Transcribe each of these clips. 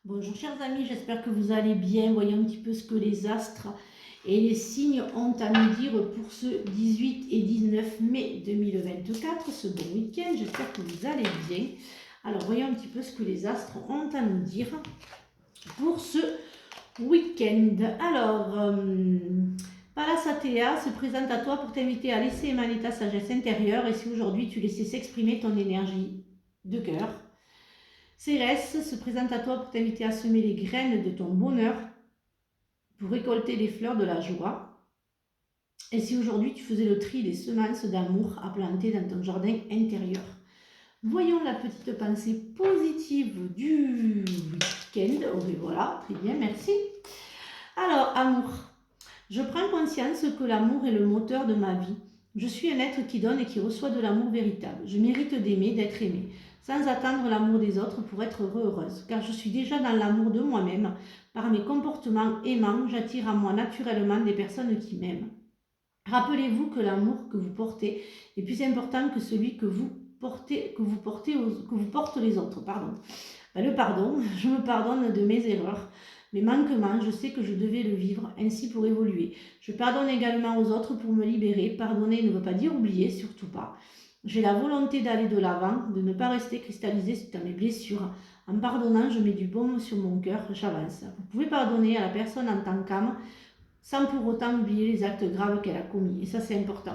Bonjour chers amis, j'espère que vous allez bien. Voyons un petit peu ce que les astres et les signes ont à nous dire pour ce 18 et 19 mai 2024, ce bon week-end. J'espère que vous allez bien. Alors voyons un petit peu ce que les astres ont à nous dire pour ce week-end. Alors, Palasatea se présente à toi pour t'inviter à laisser émaner ta sagesse intérieure, et si aujourd'hui tu laissais s'exprimer ton énergie de cœur. Cérès se présente à toi pour t'inviter à semer les graines de ton bonheur pour récolter les fleurs de la joie. Et si aujourd'hui tu faisais le tri des semences d'amour à planter dans ton jardin intérieur. Voyons la petite pensée positive du week-end. Oh, et voilà, très bien, merci. Alors, amour. Je prends conscience que l'amour est le moteur de ma vie. Je suis un être qui donne et qui reçoit de l'amour véritable. Je mérite d'aimer, d'être aimé, sans attendre l'amour des autres pour être heureuse, car je suis déjà dans l'amour de moi-même. Par mes comportements aimants, j'attire à moi naturellement des personnes qui m'aiment. Rappelez-vous que l'amour que vous portez est plus important que celui que vous portent les autres. Le pardon, je me pardonne de mes erreurs, mes manquements, je sais que je devais le vivre ainsi pour évoluer. Je pardonne également aux autres pour me libérer. Pardonner ne veut pas dire oublier, surtout pas. J'ai la volonté d'aller de l'avant, de ne pas rester cristallisée dans mes blessures. En pardonnant, je mets du baume sur mon cœur, j'avance. Vous pouvez pardonner à la personne en tant qu'âme, sans pour autant oublier les actes graves qu'elle a commis. Et ça, c'est important.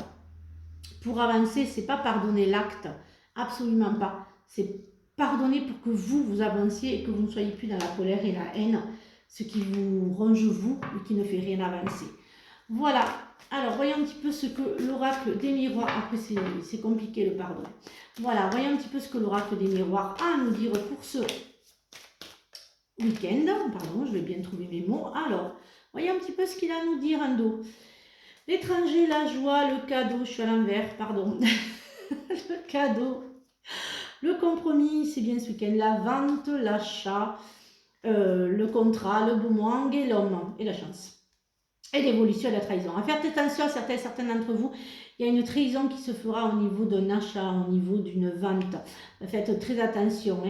Pour avancer, c'est pas pardonner l'acte, absolument pas. C'est pardonner pour que vous avanciez et que vous ne soyez plus dans la colère et la haine, ce qui vous ronge vous et qui ne fait rien avancer. Voilà. Alors, voyons un petit peu ce que l'oracle des miroirs, après c'est compliqué le pardon. Voilà, voyons un petit peu ce que l'oracle des miroirs a à nous dire pour ce week-end. Pardon, je vais bien trouver mes mots. Alors, voyons un petit peu ce qu'il a à nous dire, Ando. L'étranger, la joie, le cadeau, je suis à l'envers, pardon. Le cadeau, le compromis, c'est bien ce week-end, la vente, l'achat, le contrat, le boomerang et l'homme, et la chance. Et l'évolution et la trahison. À faire attention à certains d'entre vous, il y a une trahison qui se fera au niveau d'un achat, au niveau d'une vente. Faites très attention.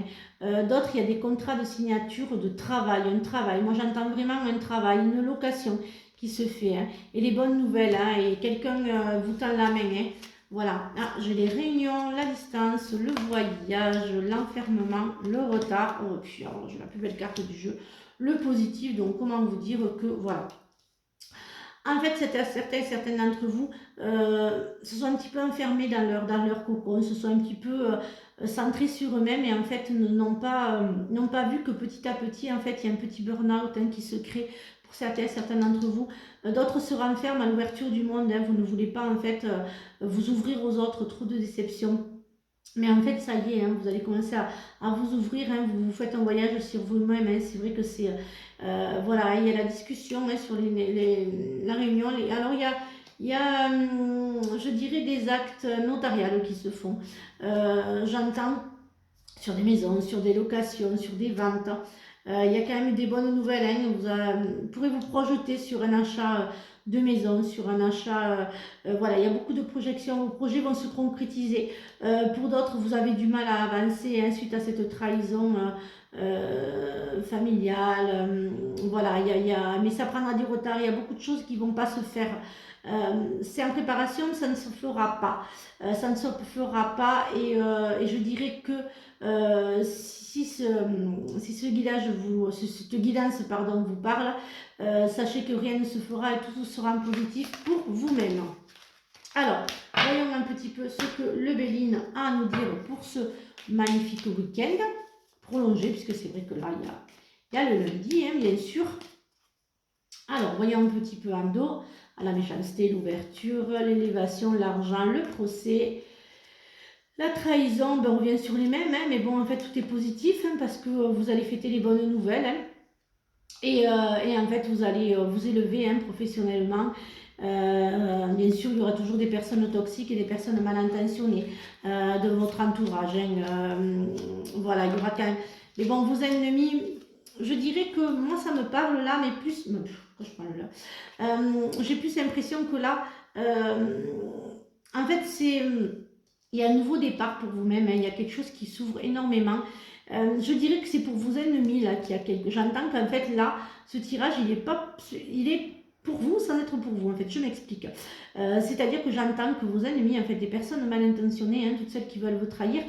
D'autres, il y a des contrats de signature de travail, un travail. Moi, j'entends vraiment un travail, une location qui se fait. Et les bonnes nouvelles, et quelqu'un vous tend la main. Voilà, j'ai les réunions, la distance, le voyage, l'enfermement, le retard. Oh, puis alors, j'ai la plus belle carte du jeu, le positif. Donc, comment vous dire que, voilà. En fait, certains d'entre vous se sont un petit peu enfermés dans leur cocon, se sont un petit peu centrés sur eux-mêmes et en fait n'ont pas vu que petit à petit, en fait, il y a un petit burn-out qui se crée pour certains d'entre vous. D'autres se renferment à l'ouverture du monde. Vous ne voulez pas en fait vous ouvrir aux autres, trop de déceptions. Mais en fait, ça y est, vous allez commencer à vous ouvrir, vous faites un voyage sur vous-même. C'est vrai que c'est... voilà, il y a la discussion sur la réunion. Alors, il y a je dirais, des actes notariales qui se font. J'entends sur des maisons, sur des locations, sur des ventes. Il y a quand même des bonnes nouvelles. Vous pourrez vous projeter sur un achat de maison, sur un achat. Voilà, il y a beaucoup de projections. Vos projets vont se concrétiser. Pour d'autres, vous avez du mal à avancer suite à cette trahison familiale. Voilà, mais ça prendra du retard. Il y a beaucoup de choses qui ne vont pas se faire. C'est en préparation, ça ne se fera pas. Ça ne se fera pas et je dirais que si ce guidage cette guidance vous parle, sachez que rien ne se fera et tout sera en positif pour vous-même. Alors, voyons un petit peu ce que le Béline a à nous dire pour ce magnifique week-end prolongé, puisque c'est vrai que là, il y a le lundi, bien sûr. Alors, voyons un petit peu en dos, à la méchanceté, l'ouverture, l'élévation, l'argent, le procès, la trahison. On revient sur les mêmes, mais bon, en fait, tout est positif, parce que vous allez fêter les bonnes nouvelles, et en fait, vous allez vous élever professionnellement. Bien sûr, il y aura toujours des personnes toxiques et des personnes mal intentionnées de votre entourage. Voilà, il y aura quand même... Mais bon, vos ennemis, je dirais que moi, ça me parle là, mais plus... Pourquoi je parle là j'ai plus l'impression que là, en fait, c'est... Il y a un nouveau départ pour vous-même. Il y a quelque chose qui s'ouvre énormément. Je dirais que c'est pour vos ennemis là qu'il y a quelque. J'entends qu'en fait là, ce tirage, il est pour vous sans être pour vous. En fait, je m'explique. C'est-à-dire que j'entends que vos ennemis, en fait, des personnes mal intentionnées, hein, toutes celles qui veulent vous trahir,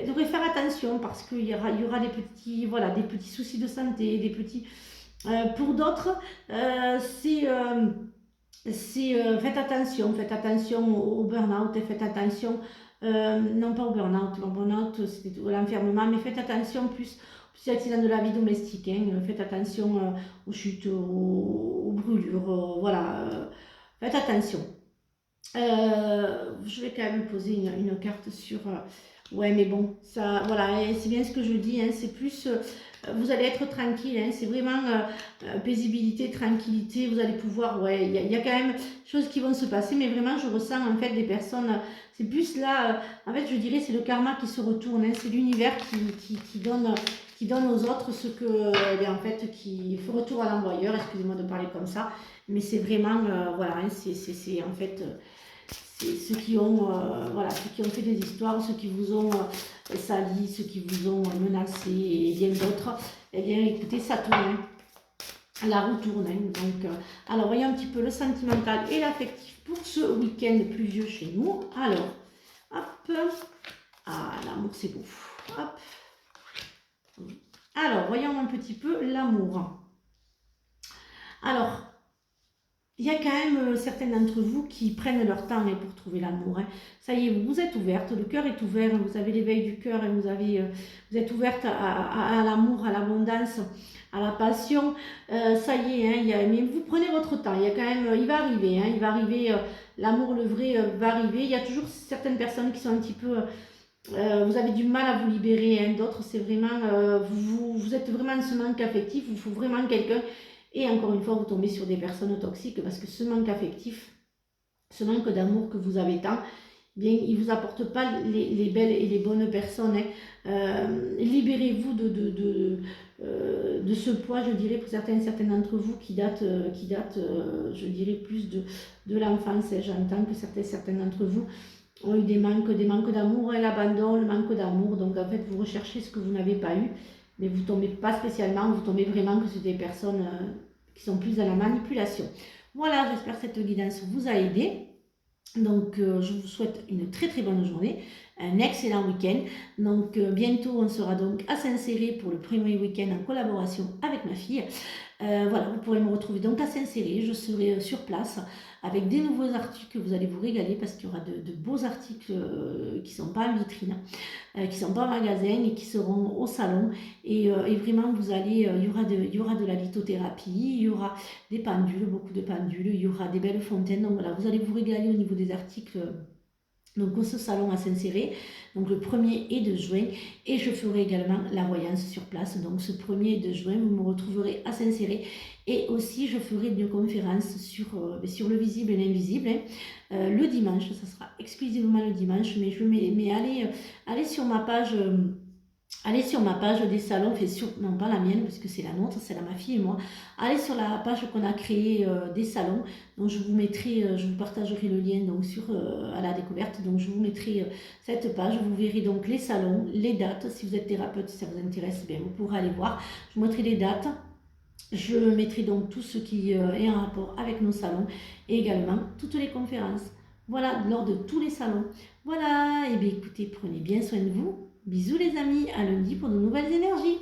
devraient faire attention parce qu'il y aura des petits, voilà, des petits soucis de santé, des petits. Pour d'autres, faites attention au burn-out, faites attention, non pas au burn-out, le burn-out c'est l'enfermement, mais faites attention plus aux accidents de la vie domestique, hein, faites attention aux chutes, aux brûlures, voilà, faites attention. Je vais quand même poser une carte sur... ouais, mais bon, ça, voilà, c'est bien ce que je dis, hein, c'est plus... vous allez être tranquille, hein, c'est vraiment paisibilité, tranquillité, vous allez pouvoir... Ouais, il y a quand même choses qui vont se passer, mais vraiment, je ressens en fait des personnes... c'est plus là... en fait, je dirais, c'est le karma qui se retourne, hein, c'est l'univers qui donne aux autres ce que... en fait, qui fait retour à l'envoyeur, excusez-moi de parler comme ça, mais c'est vraiment... voilà, hein, c'est en fait... ceux qui ont, voilà, ceux qui ont fait des histoires, ceux qui vous ont sali, ceux qui vous ont menacé et bien d'autres, eh bien écoutez, ça tourne, hein. La roue tourne. Hein. Donc, alors voyons un petit peu le sentimental et l'affectif pour ce week-end pluvieux chez nous. Alors, hop, ah l'amour c'est beau, hop. Alors, voyons un petit peu l'amour. Alors, il y a quand même certains d'entre vous qui prennent leur temps hein, pour trouver l'amour. Hein. Ça y est, vous êtes ouverte, le cœur est ouvert, vous avez l'éveil du cœur et vous êtes ouverte à l'amour, à l'abondance, à la passion. Ça y est, hein, mais vous prenez votre temps. Il y a quand même, il va arriver, l'amour, le vrai va arriver. Il y a toujours certaines personnes qui sont un petit peu... vous avez du mal à vous libérer, hein. D'autres, c'est vraiment... vous êtes vraiment en ce manque affectif, il vous faut vraiment quelqu'un. Et encore une fois, vous tombez sur des personnes toxiques parce que ce manque affectif, ce manque d'amour que vous avez tant, eh bien, il ne vous apporte pas les belles et les bonnes personnes. Hein. Libérez-vous de ce poids, je dirais, pour certains d'entre vous qui date, je dirais, plus de l'enfance. J'entends que certains d'entre vous ont eu des manques d'amour et l'abandon, le manque d'amour. Donc, en fait, vous recherchez ce que vous n'avez pas eu. Mais vous ne tombez pas spécialement, vous tombez vraiment que c'est des personnes qui sont plus dans la manipulation. Voilà, j'espère que cette guidance vous a aidé. Donc, je vous souhaite une très très bonne journée, un excellent week-end. Donc, bientôt, on sera donc à Saint-Céré pour le premier week-end en collaboration avec ma fille. Voilà, vous pourrez me retrouver donc à Saint-Céré. Je serai sur place avec des nouveaux articles que vous allez vous régaler parce qu'il y aura de beaux articles qui ne sont pas en vitrine, qui ne sont pas en magasin et qui seront au salon. Et vraiment, il y aura de la lithothérapie, il y aura des pendules, beaucoup de pendules, il y aura des belles fontaines. Donc voilà, vous allez vous régaler au niveau des articles. Donc au salon à Saint-Céré, donc le 1er et 2 juin, et je ferai également la voyance sur place, donc ce 1er et 2 juin, vous me retrouverez à Saint-Céré, et aussi je ferai une conférence sur le visible et l'invisible, hein. Le dimanche, ça sera exclusivement le dimanche, mais allez sur ma page... allez sur ma page des salons, non pas la mienne parce que c'est la nôtre, c'est ma fille et moi. Allez sur la page qu'on a créée des salons. Donc je vous partagerai le lien donc à la découverte. Donc je vous mettrai cette page. Vous verrez donc les salons, les dates. Si vous êtes thérapeute, si ça vous intéresse, bien, vous pourrez aller voir. Je vous mettrai les dates. Je mettrai donc tout ce qui est en rapport avec nos salons et également toutes les conférences. Voilà, lors de tous les salons. Voilà, et bien écoutez, prenez bien soin de vous. Bisous les amis, à lundi pour de nouvelles énergies.